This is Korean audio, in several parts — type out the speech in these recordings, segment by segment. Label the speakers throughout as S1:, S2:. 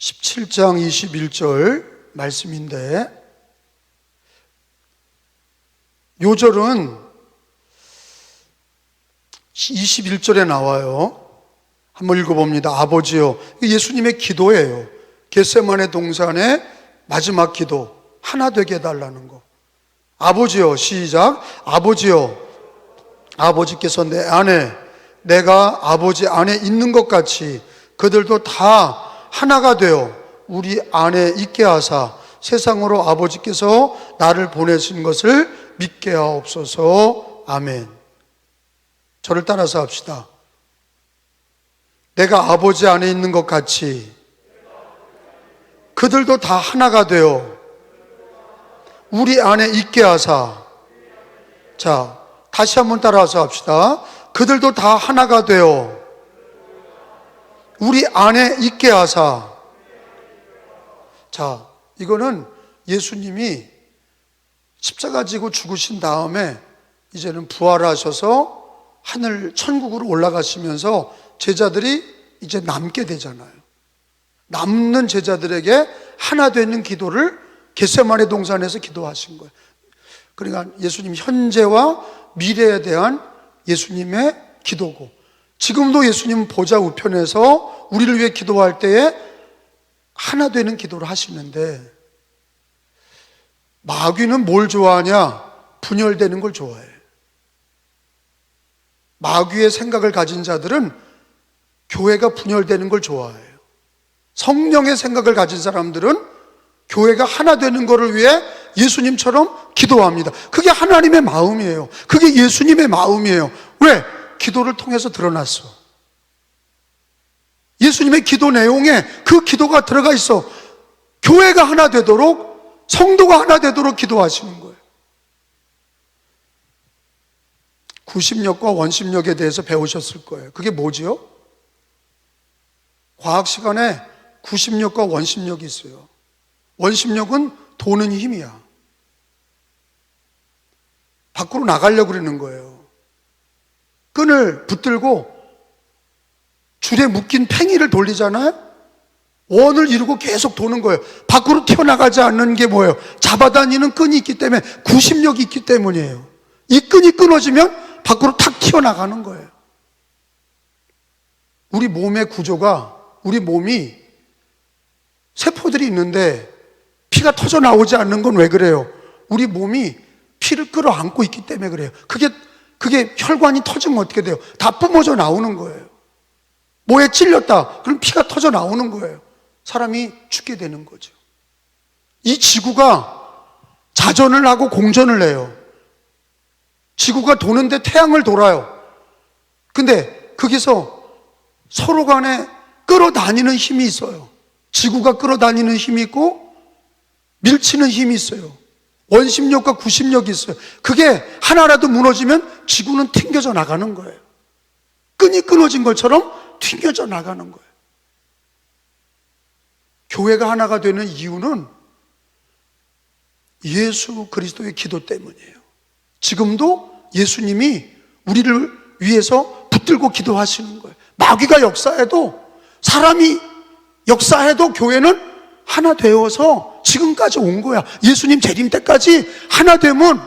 S1: 17장 21절 말씀인데, 요 절은 21절에 나와요. 한번 읽어봅니다. 아버지요. 예수님의 기도예요. 겟세마네 동산의 마지막 기도, 하나 되게 해달라는 거. 아버지요, 시작. 아버지요, 아버지께서 내 안에, 내가 아버지 안에 있는 것 같이 그들도 다 하나가 되어 우리 안에 있게 하사 세상으로 아버지께서 나를 보내신 것을 믿게 하옵소서. 아멘. 저를 따라서 합시다. 내가 아버지 안에 있는 것 같이 그들도 다 하나가 되어 우리 안에 있게 하사. 자, 다시 한번 따라서 합시다. 그들도 다 하나가 되어 우리 안에 있게 하사. 자, 이거는 예수님이 십자가 지고 죽으신 다음에 이제는 부활하셔서 하늘 천국으로 올라가시면서 제자들이 이제 남게 되잖아요. 남는 제자들에게 하나 되는 기도를 겟세마네 동산에서 기도하신 거예요. 그러니까 예수님 현재와 미래에 대한 예수님의 기도고, 지금도 예수님은 보좌 우편에서 우리를 위해 기도할 때에 하나 되는 기도를 하시는데, 마귀는 뭘 좋아하냐? 분열되는 걸 좋아해. 마귀의 생각을 가진 자들은 교회가 분열되는 걸 좋아해요. 성령의 생각을 가진 사람들은 교회가 하나 되는 것을 위해 예수님처럼 기도합니다. 그게 하나님의 마음이에요. 그게 예수님의 마음이에요. 왜? 기도를 통해서 드러났어. 예수님의 기도 내용에 그 기도가 들어가 있어. 교회가 하나 되도록, 성도가 하나 되도록 기도하시는 거예요. 구심력과 원심력에 대해서 배우셨을 거예요. 그게 뭐지요? 과학 시간에 구심력과 원심력이 있어요. 원심력은 도는 힘이야. 밖으로 나가려고 그러는 거예요. 끈을 붙들고 줄에 묶인 팽이를 돌리잖아요. 원을 이루고 계속 도는 거예요. 밖으로 튀어나가지 않는 게 뭐예요? 잡아다니는 끈이 있기 때문에, 구심력이 있기 때문이에요. 이 끈이 끊어지면 밖으로 탁 튀어나가는 거예요. 우리 몸의 구조가, 우리 몸이 세포들이 있는데 피가 터져 나오지 않는 건 왜 그래요? 우리 몸이 피를 끌어안고 있기 때문에 그래요. 그게 혈관이 터지면 어떻게 돼요? 다 뿜어져 나오는 거예요. 뭐에 찔렸다, 그럼 피가 터져 나오는 거예요. 사람이 죽게 되는 거죠. 이 지구가 자전을 하고 공전을 해요. 지구가 도는데 태양을 돌아요. 근데 거기서 서로 간에 끌어다니는 힘이 있어요. 지구가 끌어다니는 힘이 있고 밀치는 힘이 있어요. 원심력과 구심력이 있어요. 그게 하나라도 무너지면 지구는 튕겨져 나가는 거예요. 끈이 끊어진 것처럼 튕겨져 나가는 거예요. 교회가 하나가 되는 이유는 예수 그리스도의 기도 때문이에요. 지금도 예수님이 우리를 위해서 붙들고 기도하시는 거예요. 마귀가 역사해도, 사람이 역사해도 교회는 하나 되어서 지금까지 온 거야. 예수님 재림 때까지 하나 되면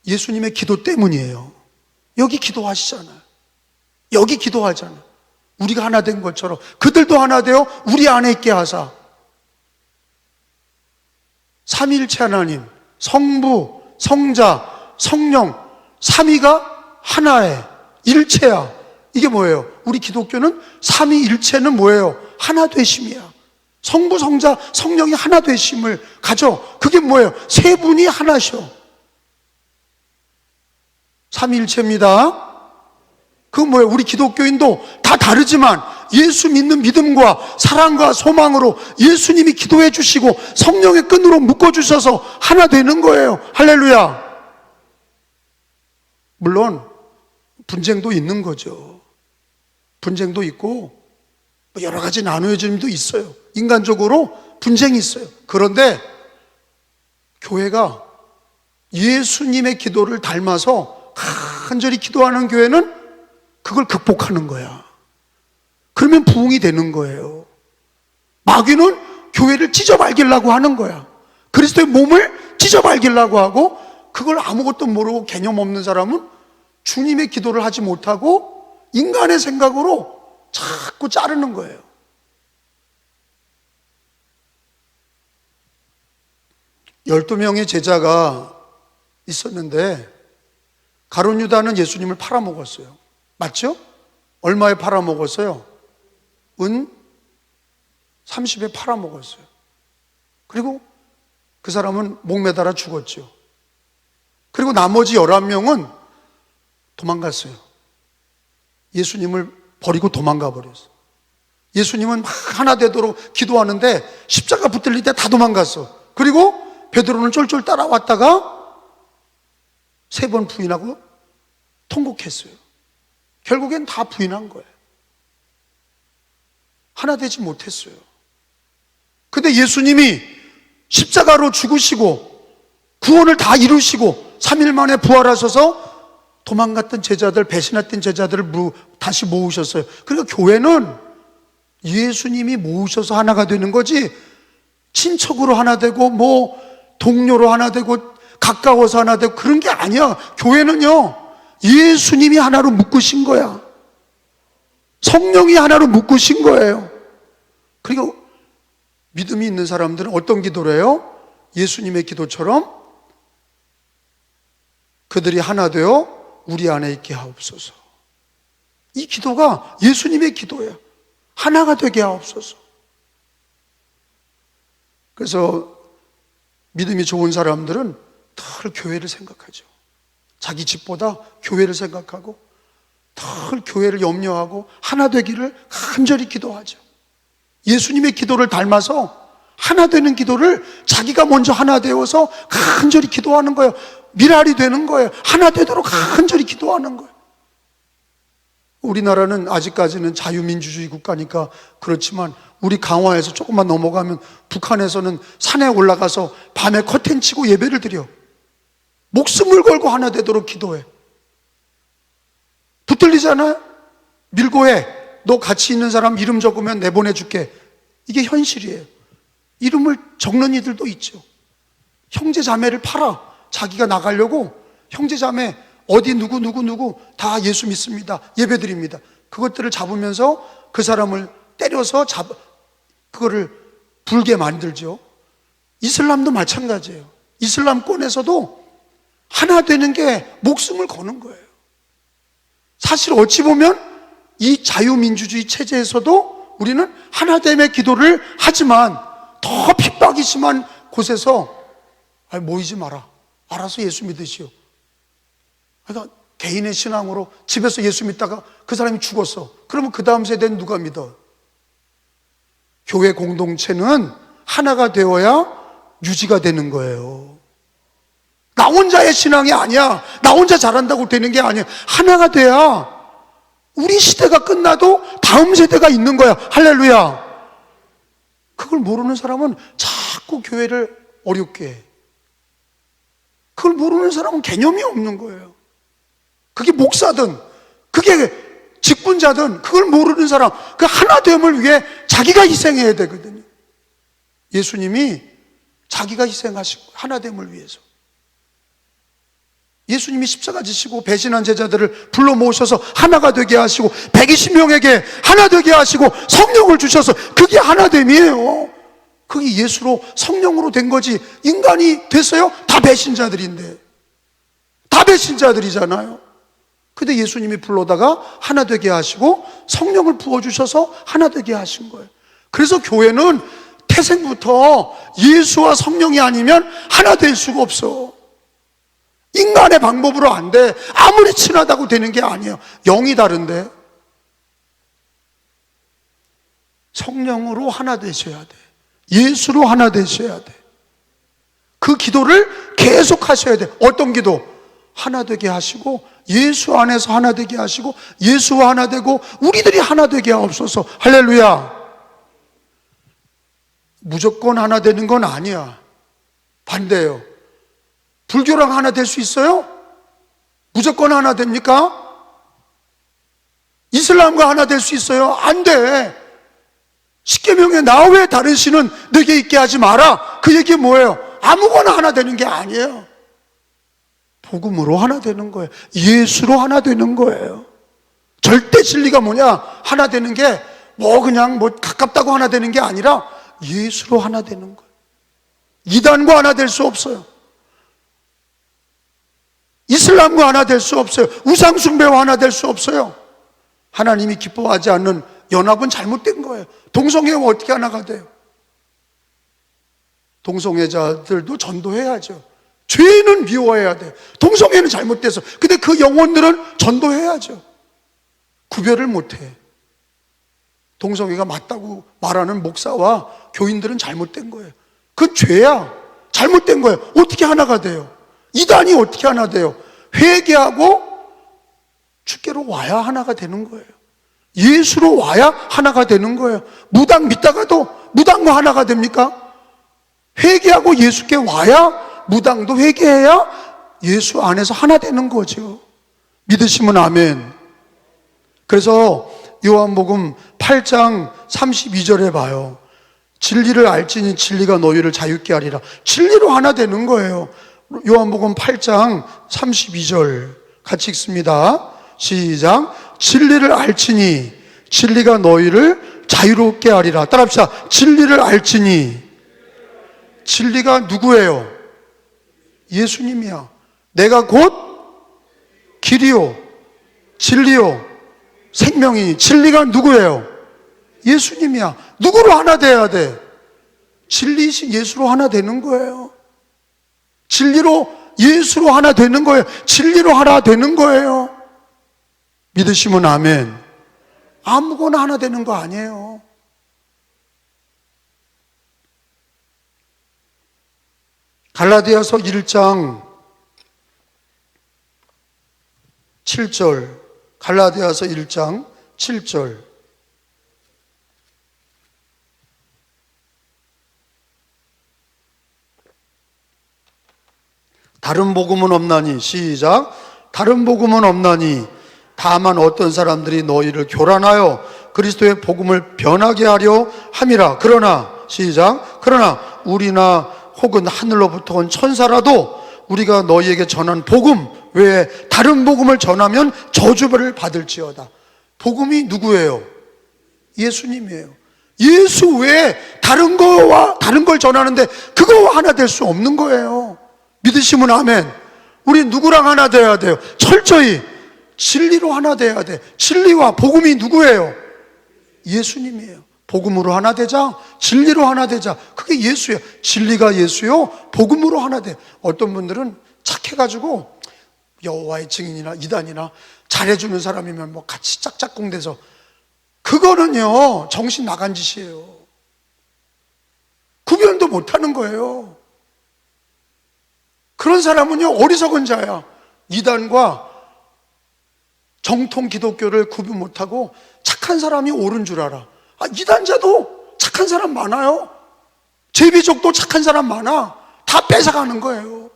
S1: 예수님의 기도 때문이에요. 여기 기도하시잖아요. 여기 기도하잖아요. 우리가 하나 된 것처럼 그들도 하나 되어 우리 안에 있게 하사. 삼위일체 하나님, 성부, 성자, 성령, 삼위가 하나에 일체야. 이게 뭐예요? 우리 기독교는 삼위일체는 뭐예요? 하나 되심이야. 성부, 성자, 성령이 하나 되심을 가져. 그게 뭐예요? 세 분이 하나셔. 삼위일체입니다. 그건 뭐예요? 우리 기독교인도 다 다르지만 예수 믿는 믿음과 사랑과 소망으로 예수님이 기도해 주시고 성령의 끈으로 묶어주셔서 하나 되는 거예요. 할렐루야. 물론 분쟁도 있는 거죠. 분쟁도 있고 여러 가지 나누어짐도 있어요. 인간적으로 분쟁이 있어요. 그런데 교회가 예수님의 기도를 닮아서 간절히 기도하는 교회는 그걸 극복하는 거야. 그러면 부흥이 되는 거예요. 마귀는 교회를 찢어발기려고 하는 거야. 그리스도의 몸을 찢어발기려고 하고, 그걸 아무것도 모르고 개념 없는 사람은 주님의 기도를 하지 못하고 인간의 생각으로 자꾸 자르는 거예요. 열두 명의 제자가 있었는데 가룟 유다는 예수님을 팔아먹었어요. 맞죠? 얼마에 팔아먹었어요? 은 30에 팔아먹었어요. 그리고 그 사람은 목매달아 죽었죠. 그리고 나머지 11명은 도망갔어요. 예수님을 버리고 도망가 버렸어요. 예수님은 막 하나 되도록 기도하는데 십자가 붙들릴 때 다 도망갔어. 그리고 베드로는 쫄쫄 따라왔다가 3번 부인하고 통곡했어요. 결국엔 다 부인한 거예요. 하나 되지 못했어요. 근데 예수님이 십자가로 죽으시고 구원을 다 이루시고 3일 만에 부활하셔서 도망갔던 제자들, 배신했던 제자들을 다시 모으셨어요. 그러니까 교회는 예수님이 모으셔서 하나가 되는 거지, 친척으로 하나 되고 뭐 동료로 하나 되고 가까워서 하나 되고 그런 게 아니야. 교회는요, 예수님이 하나로 묶으신 거야. 성령이 하나로 묶으신 거예요. 그리고 믿음이 있는 사람들은 어떤 기도를 해요? 예수님의 기도처럼 그들이 하나 되어 우리 안에 있게 하옵소서. 이 기도가 예수님의 기도예요. 하나가 되게 하옵소서. 그래서 믿음이 좋은 사람들은 늘 교회를 생각하죠. 자기 집보다 교회를 생각하고 늘 교회를 염려하고 하나 되기를 간절히 기도하죠. 예수님의 기도를 닮아서 하나 되는 기도를 자기가 먼저 하나 되어서 간절히 기도하는 거예요. 미랄이 되는 거예요. 하나 되도록 간절히 기도하는 거예요. 우리나라는 아직까지는 자유민주주의 국가니까 그렇지만 우리 강화에서 조금만 넘어가면 북한에서는 산에 올라가서 밤에 커튼 치고 예배를 드려. 목숨을 걸고 하나 되도록 기도해. 붙들리잖아요? 밀고 해. 너 같이 있는 사람 이름 적으면 내보내줄게. 이게 현실이에요. 이름을 적는 이들도 있죠. 형제 자매를 팔아. 자기가 나가려고 형제 자매 어디 누구 다 예수 믿습니다. 예배 드립니다. 그것들을 잡으면서 그 사람을 때려서 그거를 불게 만들죠. 이슬람도 마찬가지예요. 이슬람권에서도 하나 되는 게 목숨을 거는 거예요. 사실 어찌 보면 이 자유민주주의 체제에서도 우리는 하나됨의 기도를 하지만 더 핍박이 심한 곳에서 모이지 마라. 알아서 예수 믿으시오. 그러니까 개인의 신앙으로 집에서 예수 믿다가 그 사람이 죽었어. 그러면 그 다음 세대는 누가 믿어? 교회 공동체는 하나가 되어야 유지가 되는 거예요. 나 혼자의 신앙이 아니야. 나 혼자 잘한다고 되는 게 아니야. 하나가 돼야 우리 시대가 끝나도 다음 세대가 있는 거야. 할렐루야. 그걸 모르는 사람은 자꾸 교회를 어렵게 해. 그걸 모르는 사람은 개념이 없는 거예요. 그게 목사든 그게 직분자든 그걸 모르는 사람, 그 하나됨을 위해 자기가 희생해야 되거든요. 예수님이 자기가 희생하신 거예요. 하나됨을 위해서. 예수님이 십자가 지시고 배신한 제자들을 불러 모으셔서 하나가 되게 하시고 120명에게 하나 되게 하시고 성령을 주셔서 그게 하나됨이에요. 그게 예수로 성령으로 된 거지. 인간이 됐어요? 다 배신자들인데. 다 배신자들이잖아요. 근데 예수님이 불러다가 하나 되게 하시고 성령을 부어주셔서 하나 되게 하신 거예요. 그래서 교회는 태생부터 예수와 성령이 아니면 하나 될 수가 없어. 인간의 방법으로 안 돼. 아무리 친하다고 되는 게 아니에요. 영이 다른데. 성령으로 하나 되셔야 돼. 예수로 하나 되셔야 돼. 그 기도를 계속 하셔야 돼. 어떤 기도? 하나 되게 하시고 예수 안에서 하나 되게 하시고 예수와 하나 되고 우리들이 하나 되게 하옵소서. 할렐루야. 무조건 하나 되는 건 아니야. 반대예요. 불교랑 하나 될 수 있어요? 무조건 하나 됩니까? 이슬람과 하나 될 수 있어요? 안 돼. 십계명에 나 외에 다른 신은 내게 있게 하지 마라. 그 얘기 뭐예요? 아무거나 하나 되는 게 아니에요. 복음으로 하나 되는 거예요. 예수로 하나 되는 거예요. 절대 진리가 뭐냐? 하나 되는 게 그냥 가깝다고 하나 되는 게 아니라 예수로 하나 되는 거예요. 이단과 하나 될 수 없어요. 이슬람과 하나 될 수 없어요. 우상숭배와 하나 될 수 없어요. 하나님이 기뻐하지 않는 연합은 잘못된 거예요. 동성애와 어떻게 하나가 돼요? 동성애자들도 전도해야죠. 죄는 미워해야 돼요. 동성애는 잘못돼서. 근데 그 영혼들은 전도해야죠. 구별을 못해. 동성애가 맞다고 말하는 목사와 교인들은 잘못된 거예요. 그건 죄야. 잘못된 거예요. 어떻게 하나가 돼요? 이단이 어떻게 하나 돼요? 회개하고 주께로 와야 하나가 되는 거예요. 예수로 와야 하나가 되는 거예요. 무당 믿다가도 무당과 하나가 됩니까? 회개하고 예수께 와야 무당도 회개해야 예수 안에서 하나 되는 거죠. 믿으시면 아멘. 그래서 요한복음 8장 32절에 봐요. 진리를 알지니 진리가 너희를 자유케 하리라. 진리로 하나 되는 거예요. 요한복음 8장 32절 같이 읽습니다. 시작. 진리를 알지니 진리가 너희를 자유롭게 하리라. 따라합시다. 진리를 알지니. 진리가 누구예요? 예수님이야. 내가 곧 길이요 진리요 생명이니. 진리가 누구예요? 예수님이야. 누구로 하나 돼야 돼? 진리이신 예수로 하나 되는 거예요. 진리로 예수로 하나 되는 거예요. 진리로 하나 되는 거예요. 믿으시면 아멘. 아무거나 하나 되는 거 아니에요. 갈라디아서 1장 7절. 갈라디아서 1장 7절. 다른 복음은 없나니. 시작. 다른 복음은 없나니 다만 어떤 사람들이 너희를 교란하여 그리스도의 복음을 변하게 하려 함이라. 그러나 시작. 그러나 우리나 혹은 하늘로부터 온 천사라도 우리가 너희에게 전한 복음 외에 다른 복음을 전하면 저주를 받을지어다. 복음이 누구예요? 예수님이에요. 예수 외에 다른 걸 전하는데 그거와 하나 될 수 없는 거예요. 믿으시면 아멘. 우리 누구랑 하나 돼야 돼요? 철저히 진리로 하나 돼야 돼. 진리와 복음이 누구예요? 예수님이에요. 복음으로 하나 되자, 진리로 하나 되자. 그게 예수예요. 진리가 예수요, 복음으로 하나 돼. 어떤 분들은 착해가지고 여호와의 증인이나 이단이나 잘해주는 사람이면 같이 짝짝꿍돼서, 그거는요 정신 나간 짓이에요. 구별도 못하는 거예요. 그런 사람은요 어리석은 자야. 이단과 정통 기독교를 구분 못하고 착한 사람이 옳은 줄 알아. 이단자도 착한 사람 많아요. 제비족도 착한 사람 많아. 다 뺏어가는 거예요.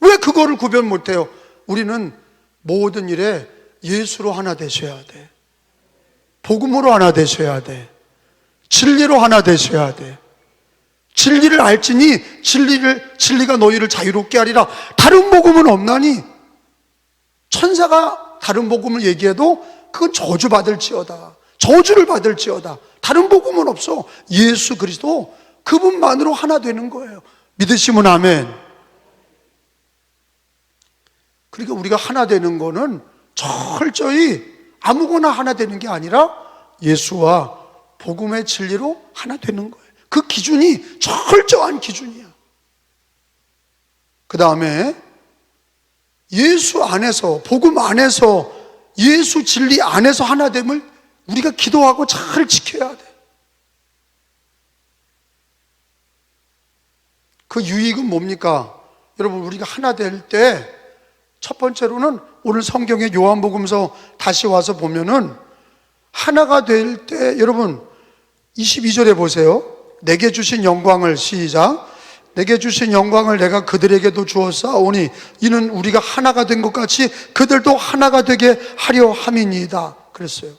S1: 왜 그거를 구별 못해요? 우리는 모든 일에 예수로 하나 되셔야 돼. 복음으로 하나 되셔야 돼. 진리로 하나 되셔야 돼. 진리를 알지니 진리가 너희를 자유롭게 하리라. 다른 복음은 없나니. 천사가 다른 복음을 얘기해도 그건 저주받을지어다. 저주를 받을지어다. 다른 복음은 없어. 예수 그리스도 그분만으로 하나 되는 거예요. 믿으시면 아멘. 그러니까 우리가 하나 되는 거는 철저히 아무거나 하나 되는 게 아니라 예수와 복음의 진리로 하나 되는 거예요. 그 기준이 철저한 기준이야. 그 다음에 예수 안에서, 복음 안에서, 예수 진리 안에서 하나됨을 우리가 기도하고 잘 지켜야 돼. 그 유익은 뭡니까? 여러분, 우리가 하나 될 때 첫 번째로는 오늘 성경의 요한복음서 다시 와서 보면은 하나가 될 때, 여러분 22절에 보세요. 내게 주신 영광을, 시작. 내게 주신 영광을 내가 그들에게도 주었사오니 이는 우리가 하나가 된 것 같이 그들도 하나가 되게 하려 함이니이다. 그랬어요.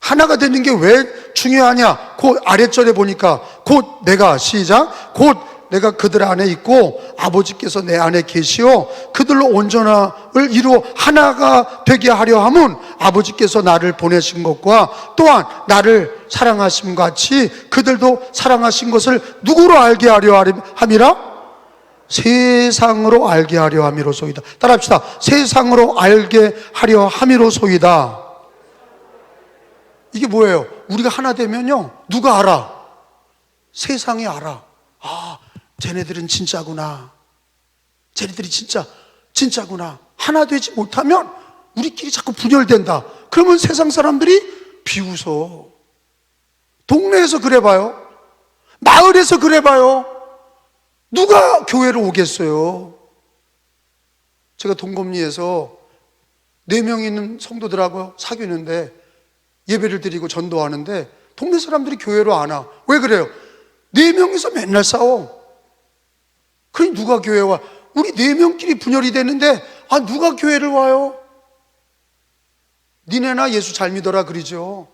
S1: 하나가 되는 게 왜 중요하냐? 그 아랫절에 보니까 곧 내가, 시작, 곧 내가 그들 안에 있고 아버지께서 내 안에 계시오 그들로 온전함을 이루어 하나가 되게 하려 함은 아버지께서 나를 보내신 것과 또한 나를 사랑하심 같이 그들도 사랑하신 것을 누구로 알게 하려 함이라? 세상으로 알게 하려 함이로소이다. 따라합시다. 세상으로 알게 하려 함이로소이다. 이게 뭐예요? 우리가 하나 되면요, 누가 알아? 세상이 알아. 아, 쟤네들은 진짜구나. 쟤네들이 진짜구나. 하나 되지 못하면 우리끼리 자꾸 분열된다. 그러면 세상 사람들이 비웃어. 동네에서 그래 봐요. 마을에서 그래 봐요. 누가 교회로 오겠어요? 제가 동검리에서 4명 있는 성도들하고 사귀는데 예배를 드리고 전도하는데 동네 사람들이 교회로 안 와. 왜 그래요? 4명이서 맨날 싸워. 그러니 누가 교회 와? 우리 4명끼리 분열이 되는데 누가 교회를 와요? 니네나 예수 잘 믿어라 그러죠.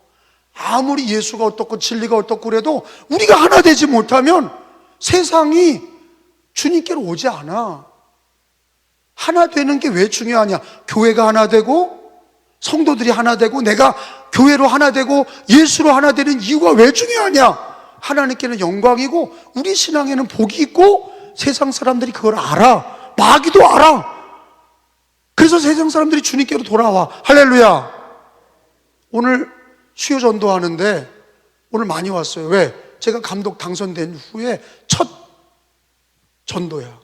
S1: 아무리 예수가 어떻고 진리가 어떻고 그래도 우리가 하나 되지 못하면 세상이 주님께로 오지 않아. 하나 되는 게 왜 중요하냐? 교회가 하나 되고 성도들이 하나 되고 내가 교회로 하나 되고 예수로 하나 되는 이유가 왜 중요하냐? 하나님께는 영광이고 우리 신앙에는 복이 있고 세상 사람들이 그걸 알아. 마귀도 알아. 그래서 세상 사람들이 주님께로 돌아와. 할렐루야. 오늘 수요 전도하는데 오늘 많이 왔어요. 왜? 제가 감독 당선된 후에 첫 전도야.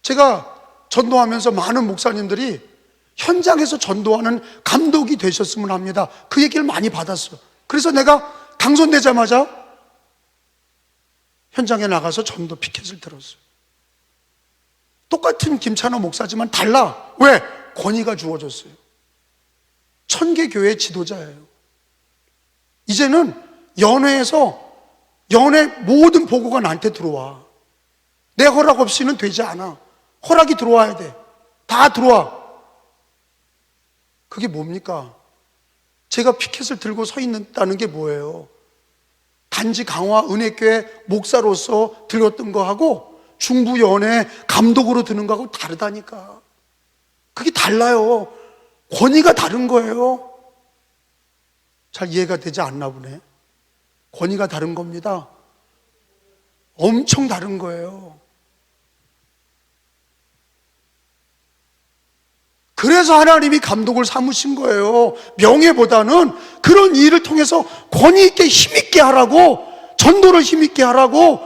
S1: 제가 전도하면서 많은 목사님들이 현장에서 전도하는 감독이 되셨으면 합니다. 그 얘기를 많이 받았어요. 그래서 내가 당선되자마자 현장에 나가서 전도 피켓을 들었어요. 똑같은 김찬호 목사지만 달라. 왜? 권위가 주어졌어요. 천개교회 지도자예요. 이제는 연회에서 연회 모든 보고가 나한테 들어와. 내 허락 없이는 되지 않아. 허락이 들어와야 돼. 다 들어와. 그게 뭡니까? 제가 피켓을 들고 서 있다는 게 뭐예요? 단지 강화 은혜교회 목사로서 들었던 거하고 중부연회 감독으로 드는 거하고 다르다니까. 그게 달라요. 권위가 다른 거예요. 잘 이해가 되지 않나 보네. 권위가 다른 겁니다. 엄청 다른 거예요. 그래서 하나님이 감독을 삼으신 거예요. 명예보다는 그런 일을 통해서 권위 있게 힘있게 하라고, 전도를 힘있게 하라고.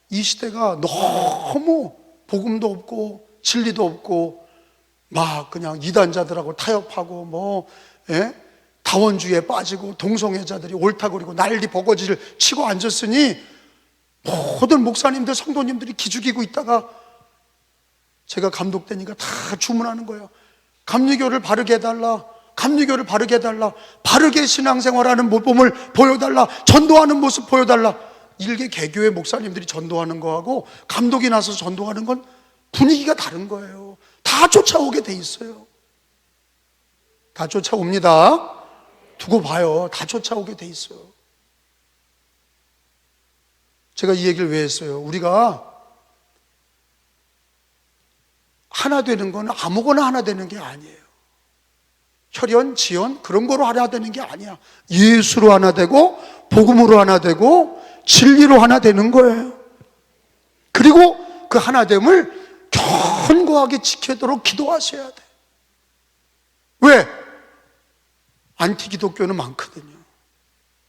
S1: 이 시대가 너무 복음도 없고 진리도 없고 막 그냥 이단자들하고 타협하고 다원주의에 빠지고 동성애자들이 옳다 그리고 난리 버거지를 치고 앉았으니 모든 목사님들 성도님들이 기죽이고 있다가 제가 감독되니까 다 주문하는 거예요. 감리교를 바르게 해달라. 감리교를 바르게 해달라. 바르게 신앙생활하는 모범을 보여달라. 전도하는 모습 보여달라. 일개 개교회 목사님들이 전도하는 거하고 감독이 나서서 전도하는 건 분위기가 다른 거예요. 다 쫓아오게 돼 있어요. 다 쫓아옵니다. 두고 봐요. 다 쫓아오게 돼 있어요. 제가 이 얘기를 왜 했어요? 우리가 하나 되는 건 아무거나 하나 되는 게 아니에요. 혈연, 지연 그런 거로 하나 되는 게 아니야. 예수로 하나 되고 복음으로 하나 되고 진리로 하나 되는 거예요. 그리고 그 하나됨을 견고하게 지키도록 기도하셔야 돼. 왜? 안티기독교는 많거든요.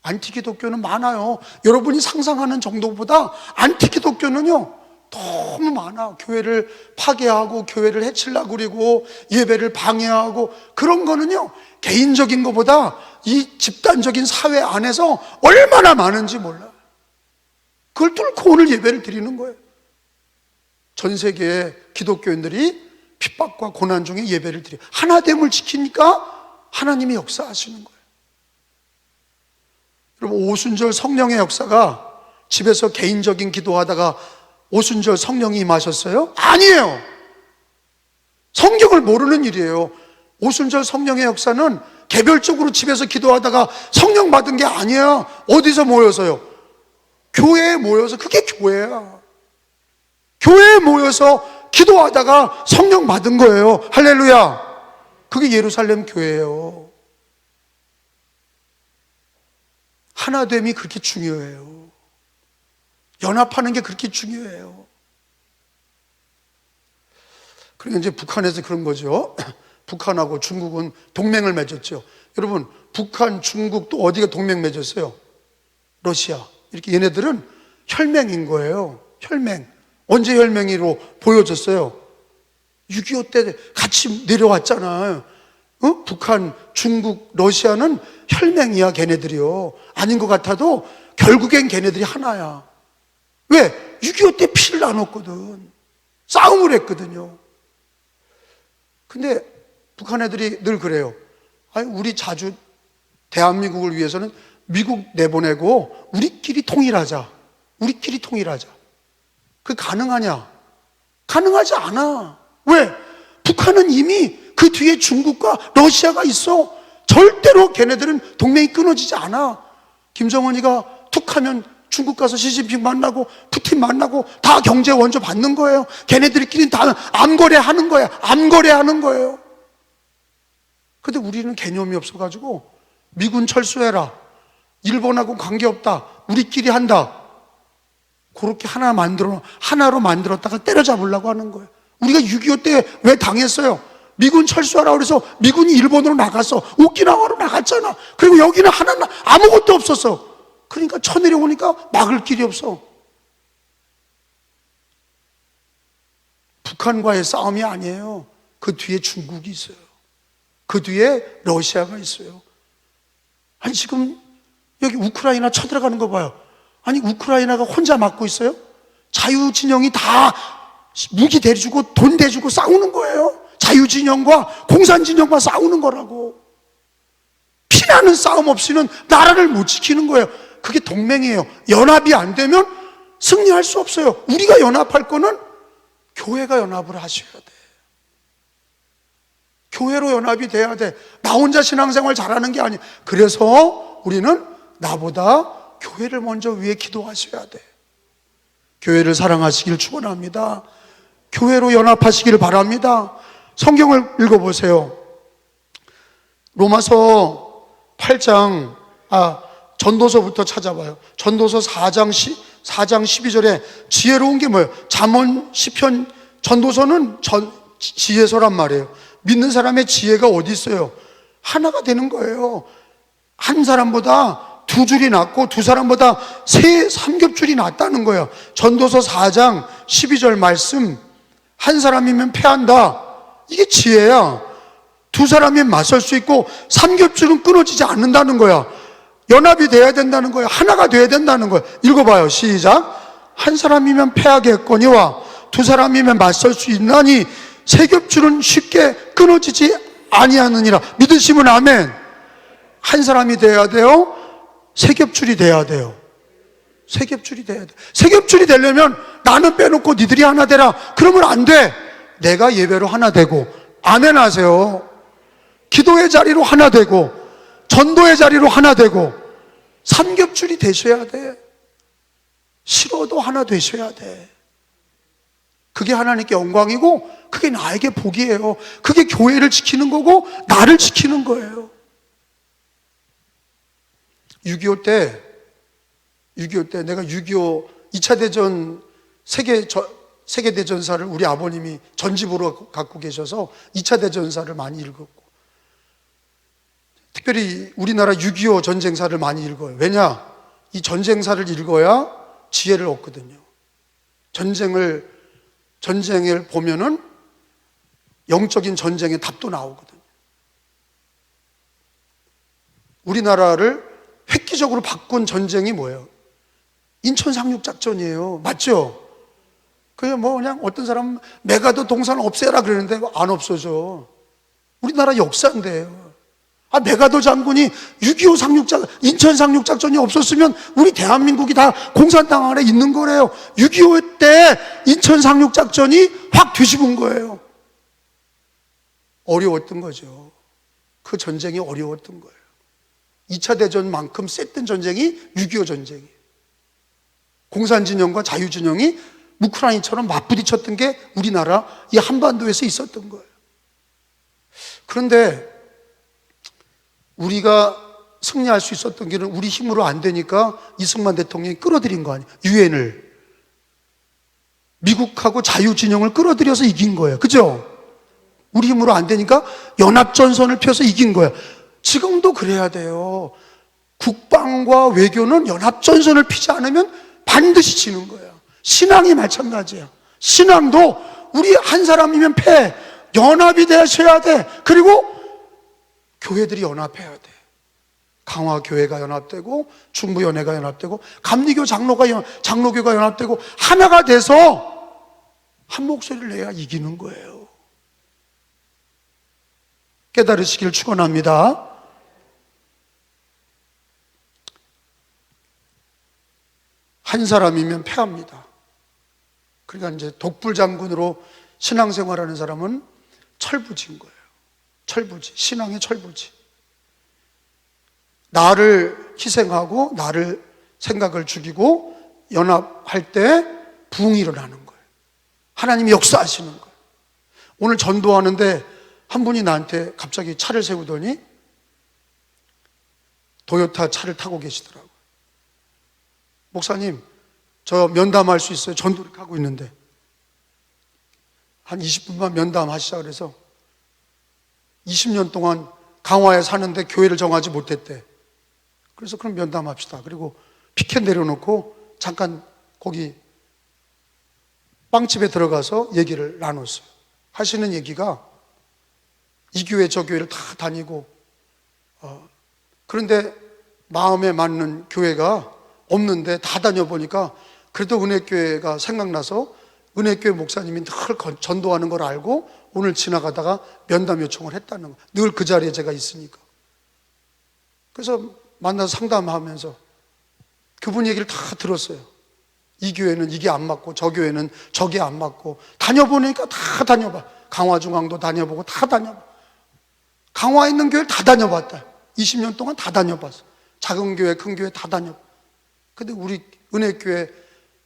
S1: 안티기독교는 많아요. 여러분이 상상하는 정도보다 안티기독교는요 너무 많아. 교회를 파괴하고 교회를 해치려고 그리고 예배를 방해하고 그런 거는요 개인적인 것보다 이 집단적인 사회 안에서 얼마나 많은지 몰라요. 그걸 뚫고 오늘 예배를 드리는 거예요. 전 세계의 기독교인들이 핍박과 고난 중에 예배를 드려요. 하나됨을 지키니까 하나님이 역사하시는 거예요. 여러분, 오순절 성령의 역사가 집에서 개인적인 기도하다가 오순절 성령이 임하셨어요? 아니에요. 성경을 모르는 일이에요. 오순절 성령의 역사는 개별적으로 집에서 기도하다가 성령 받은 게 아니야. 어디서 모여서요? 교회에 모여서. 그게 교회야. 교회에 모여서 기도하다가 성령 받은 거예요. 할렐루야. 그게 예루살렘 교회예요. 하나됨이 그렇게 중요해요. 연합하는 게 그렇게 중요해요. 그러니까 이제 북한에서 그런 거죠. 북한하고 중국은 동맹을 맺었죠. 여러분, 북한, 중국 또 어디가 동맹 맺었어요? 러시아. 이렇게 얘네들은 혈맹인 거예요. 혈맹. 언제 혈맹으로 보여졌어요? 6.25 때 같이 내려왔잖아요. 북한, 중국, 러시아는 혈맹이야, 걔네들이요. 아닌 것 같아도 결국엔 걔네들이 하나야. 왜? 6.25 때 피를 나눴거든. 싸움을 했거든요. 근데 북한 애들이 늘 그래요. 아니, 우리 자주 대한민국을 위해서는 미국 내보내고 우리끼리 통일하자. 우리끼리 통일하자. 그게 가능하냐? 가능하지 않아. 왜? 북한은 이미 그 뒤에 중국과 러시아가 있어. 절대로 걔네들은 동맹이 끊어지지 않아. 김정은이가 툭 하면 중국 가서 시진핑 만나고 푸틴 만나고 다 경제 원조 받는 거예요. 걔네들끼리 다 암거래 하는 거야. 암거래 하는 거예요. 근데 우리는 개념이 없어가지고 미군 철수해라. 일본하고 관계없다. 우리끼리 한다. 그렇게 하나로 만들었다가 때려잡으려고 하는 거예요. 우리가 6.25 때 왜 당했어요? 미군 철수하라 그래서 미군이 일본으로 나갔어. 오키나와로 나갔잖아. 그리고 여기는 하나 아무것도 없었어. 그러니까 쳐내려오니까 막을 길이 없어. 북한과의 싸움이 아니에요. 그 뒤에 중국이 있어요. 그 뒤에 러시아가 있어요. 아니, 지금 여기 우크라이나 쳐들어가는 거 봐요. 아니, 우크라이나가 혼자 막고 있어요? 자유진영이 다 무기 대주고 돈 대주고 싸우는 거예요. 자유진영과 공산진영과 싸우는 거라고. 피나는 싸움 없이는 나라를 못 지키는 거예요. 그게 동맹이에요. 연합이 안 되면 승리할 수 없어요. 우리가 연합할 거는 교회가 연합을 하셔야 돼. 교회로 연합이 돼야 돼. 나 혼자 신앙생활 잘하는 게 아니야. 그래서 우리는 나보다 교회를 먼저 위해 기도하셔야 돼. 교회를 사랑하시길 축원합니다. 교회로 연합하시길 바랍니다. 성경을 읽어보세요. 로마서 8장, 전도서부터 찾아봐요. 전도서 4장 12절에 지혜로운 게 뭐예요? 잠언, 시편, 전도서는 지혜서란 말이에요. 믿는 사람의 지혜가 어디 있어요? 하나가 되는 거예요. 한 사람보다 두 줄이 낫고 두 사람보다 삼겹줄이 낫다는 거예요. 전도서 4장 12절 말씀, 한 사람이면 패한다. 이게 지혜야. 두 사람이면 맞설 수 있고 삼겹줄은 끊어지지 않는다는 거야. 연합이 돼야 된다는 거야. 하나가 돼야 된다는 거야. 읽어봐요. 시작. 한 사람이면 패하겠거니와 두 사람이면 맞설 수 있나니 세 겹줄은 쉽게 끊어지지 아니하느니라. 믿으시면 아멘. 한 사람이 돼야 돼요. 세 겹줄이 돼야 돼요. 세 겹줄이 돼야 돼. 세 겹줄이 되려면 나는 빼놓고 니들이 하나 되라. 그러면 안 돼. 내가 예배로 하나 되고, 아멘 하세요. 기도의 자리로 하나 되고, 전도의 자리로 하나 되고, 삼겹줄이 되셔야 돼. 싫어도 하나 되셔야 돼. 그게 하나님께 영광이고, 그게 나에게 복이에요. 그게 교회를 지키는 거고, 나를 지키는 거예요. 6.25 때 내가 6.25 2차 대전 세계대전사를 우리 아버님이 전집으로 갖고 계셔서 2차 대전사를 많이 읽었고, 특별히 우리나라 6.25 전쟁사를 많이 읽어요. 왜냐? 이 전쟁사를 읽어야 지혜를 얻거든요. 전쟁을 보면은 영적인 전쟁의 답도 나오거든요. 우리나라를 획기적으로 바꾼 전쟁이 뭐예요? 인천 상륙작전이에요. 맞죠? 그게 그냥 어떤 사람은 메가더 동산 없애라 그러는데 안 없어져. 우리나라 역사인데요. 메가더 장군이 6.25 인천 상륙작전이 없었으면 우리 대한민국이 다 공산당 안에 있는 거래요. 6.25 때 인천 상륙작전이 확 뒤집은 거예요. 어려웠던 거죠. 그 전쟁이 어려웠던 거예요. 2차 대전만큼 셌던 전쟁이 6.25 전쟁이에요. 공산진영과 자유진영이 우크라이나처럼 맞부딪혔던 게 우리나라 이 한반도에서 있었던 거예요. 그런데 우리가 승리할 수 있었던 길은 우리 힘으로 안 되니까 이승만 대통령이 끌어들인 거 아니에요. 유엔을. 미국하고 자유진영을 끌어들여서 이긴 거예요. 그죠? 우리 힘으로 안 되니까 연합전선을 펴서 이긴 거예요. 지금도 그래야 돼요. 국방과 외교는 연합전선을 피지 않으면 반드시 지는 거예요. 신앙이 마찬가지예요. 신앙도 우리 한 사람이면 패. 연합이 되셔야 돼. 그리고 교회들이 연합해야 돼. 강화교회가 연합되고 충무연회가 연합되고 감리교 장로교가 연합되고 하나가 돼서 한 목소리를 내야 이기는 거예요. 깨달으시길 축원합니다. 한 사람이면 패합니다. 그러니까 이제 독불장군으로 신앙생활하는 사람은 철부지인 거예요. 철부지, 신앙의 철부지. 나를 희생하고 나를 생각을 죽이고 연합할 때 부흥이 일어나는 거예요. 하나님이 역사하시는 거예요. 오늘 전도하는데 한 분이 나한테 갑자기 차를 세우더니 도요타 차를 타고 계시더라고요. 목사님, 저 면담할 수 있어요? 전도를 하고 있는데 한 20분만 면담하시자 그래서 20년 동안 강화에 사는데 교회를 정하지 못했대. 그래서 그럼 면담합시다. 그리고 피켓 내려놓고 잠깐 거기 빵집에 들어가서 얘기를 나눴어요. 하시는 얘기가 이 교회 저 교회를 다 다니고 그런데 마음에 맞는 교회가 없는데 다 다녀보니까 그래도 은혜교회가 생각나서 은혜교회 목사님이 늘 전도하는 걸 알고 오늘 지나가다가 면담 요청을 했다는 거. 늘 그 자리에 제가 있으니까. 그래서 만나서 상담하면서 그분 얘기를 다 들었어요. 이 교회는 이게 안 맞고 저 교회는 저게 안 맞고 다녀보니까 다 다녀봐. 강화중앙도 다녀보고 다 다녀봐. 강화에 있는 교회를 다 다녀봤다. 20년 동안 다 다녀봤어. 작은 교회, 큰 교회 다 다녀. 근데 우리 은혜교회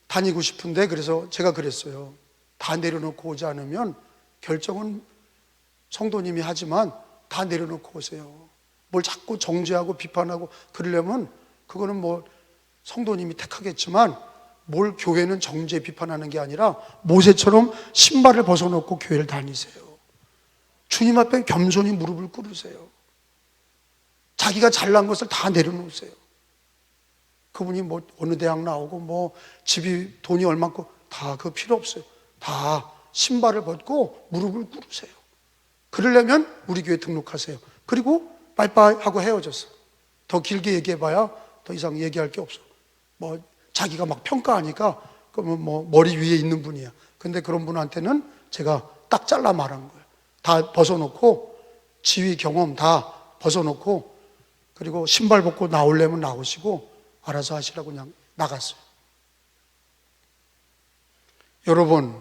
S1: 다니고 싶은데 그래서 제가 그랬어요. 다 내려놓고 오지 않으면 결정은 성도님이 하지만 다 내려놓고 오세요. 뭘 자꾸 정죄하고 비판하고 그러려면 그거는 뭐 성도님이 택하겠지만 뭘 교회는 정죄 비판하는 게 아니라 모세처럼 신발을 벗어놓고 교회를 다니세요. 주님 앞에 겸손히 무릎을 꿇으세요. 자기가 잘난 것을 다 내려놓으세요. 그분이 뭐 어느 대학 나오고 뭐 집이 돈이 얼마고 다 그거 필요 없어요. 다 신발을 벗고 무릎을 꿇으세요. 그러려면 우리 교회 등록하세요. 그리고 빠이빠이 하고 헤어졌어. 더 길게 얘기해봐야 더 이상 얘기할 게 없어. 뭐 자기가 막 평가하니까 그러면 뭐 머리 위에 있는 분이야. 근데 그런 분한테는 제가 딱 잘라 말한 거예요. 다 벗어놓고 지위 경험 다 벗어놓고 그리고 신발 벗고 나오려면 나오시고 알아서 하시라고 그냥 나갔어요. 여러분,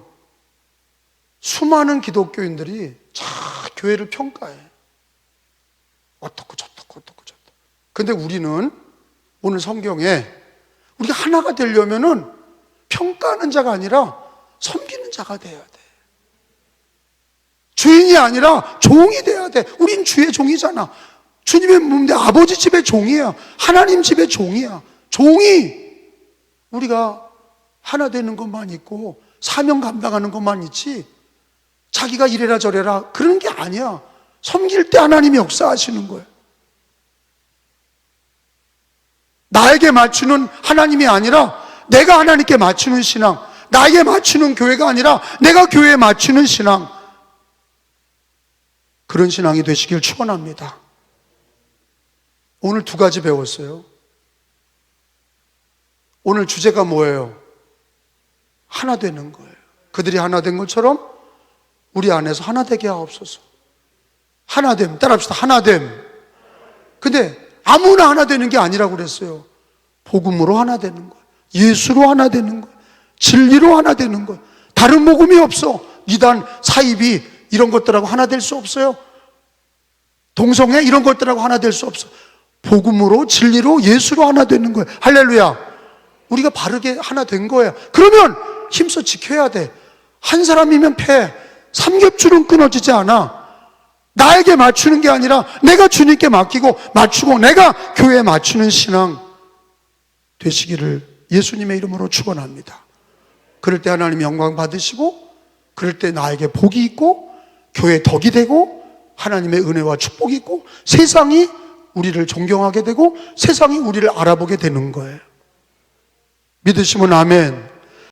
S1: 수많은 기독교인들이 교회를 평가해. 어떻고 저떻고 근데 우리는 오늘 성경에 우리가 하나가 되려면은 평가하는 자가 아니라 섬기는 자가 돼야 돼. 주인이 아니라 종이 돼야 돼. 우린 주의 종이잖아. 주님의 몸인데 아버지 집의 종이야. 하나님 집의 종이야. 종이 우리가 하나 되는 것만 있고 사명 감당하는 것만 있지 자기가 이래라 저래라 그런 게 아니야. 섬길 때 하나님이 역사하시는 거예요. 나에게 맞추는 하나님이 아니라 내가 하나님께 맞추는 신앙, 나에게 맞추는 교회가 아니라 내가 교회에 맞추는 신앙, 그런 신앙이 되시길 축원합니다. 오늘 두 가지 배웠어요. 오늘 주제가 뭐예요? 하나 되는 거예요. 그들이 하나 된 것처럼 우리 안에서 하나 되게 하옵소서. 하나됨, 따라합시다. 하나됨. 근데 아무나 하나 되는 게 아니라고 그랬어요. 복음으로 하나 되는 거예요. 예수로 하나 되는 거예요. 진리로 하나 되는 거예요. 다른 복음이 없어. 이단, 사이비 이런 것들하고 하나 될 수 없어요. 동성애 이런 것들하고 하나 될 수 없어. 복음으로, 진리로, 예수로 하나 되는 거예요. 할렐루야. 우리가 바르게 하나 된 거예요. 그러면 힘써 지켜야 돼. 한 사람이면 패. 삼겹줄은 끊어지지 않아. 나에게 맞추는 게 아니라 내가 주님께 맡기고 맞추고 내가 교회에 맞추는 신앙 되시기를 예수님의 이름으로 축원합니다. 그럴 때 하나님 영광 받으시고, 그럴 때 나에게 복이 있고 교회의 덕이 되고 하나님의 은혜와 축복이 있고 세상이 우리를 존경하게 되고 세상이 우리를 알아보게 되는 거예요. 믿으시면 아멘.